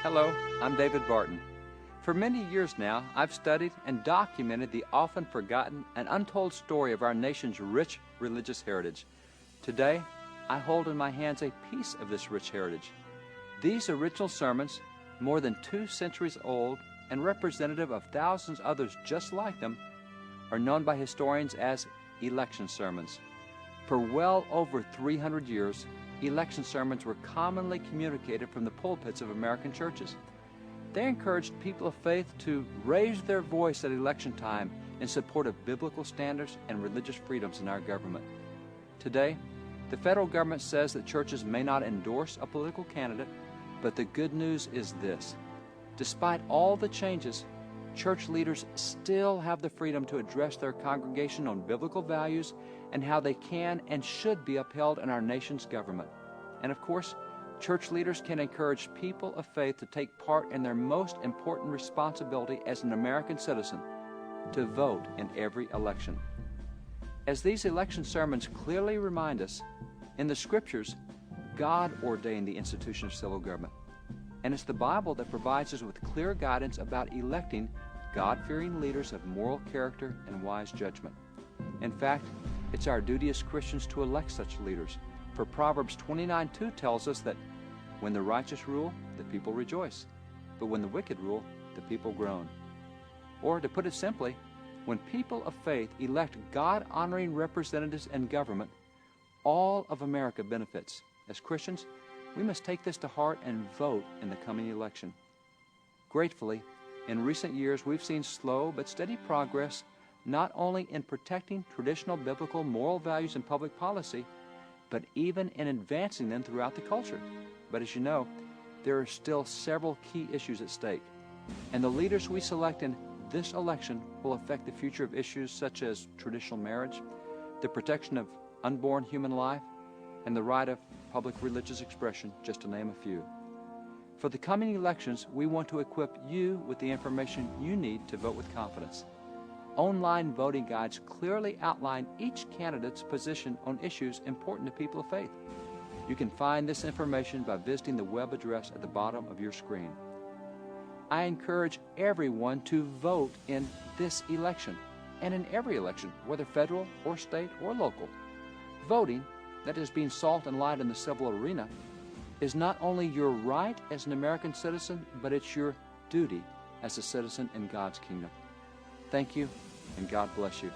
Hello, I'm David Barton. For many years now, I've studied and documented the often forgotten and untold story of our nation's rich religious heritage. Today, I hold in my hands a piece of this rich heritage. These original sermons, more than 2 centuries old and representative of thousands others just like them, are known by historians as election sermons. For well over 300 years, election sermons were commonly communicated from the pulpits of American churches. They encouraged people of faith to raise their voice at election time in support of biblical standards and religious freedoms in our government. Today, the federal government says that churches may not endorse a political candidate, but the good news is this. Despite all the changes, church leaders still have the freedom to address their congregation on biblical values and how they can and should be upheld in our nation's government. And of course, church leaders can encourage people of faith to take part in their most important responsibility as an American citizen, to vote in every election. As these election sermons clearly remind us, in the Scriptures, God ordained the institution of civil government. And it's the Bible that provides us with clear guidance about electing God-fearing leaders of moral character and wise judgment. In fact, it's our duty as Christians to elect such leaders. For Proverbs 29:2 tells us that when the righteous rule, the people rejoice, but when the wicked rule, the people groan. Or to put it simply, when people of faith elect God-honoring representatives in government, all of America benefits. As Christians, we must take this to heart and vote in the coming election. Gratefully, in recent years we've seen slow but steady progress not only in protecting traditional biblical moral values in public policy, but even in advancing them throughout the culture. But as you know, there are still several key issues at stake, and the leaders we select in this election will affect the future of issues such as traditional marriage, the protection of unborn human life, and the right of public religious expression, just to name a few. For the coming elections, we want to equip you with the information you need to vote with confidence. Online voting guides clearly outline each candidate's position on issues important to people of faith. You can find this information by visiting the web address at the bottom of your screen. I encourage everyone to vote in this election, and in every election, whether federal or state or local. Voting, that is being salt and light in the civil arena, is not only your right as an American citizen, but it's your duty as a citizen in God's kingdom. Thank you, and God bless you.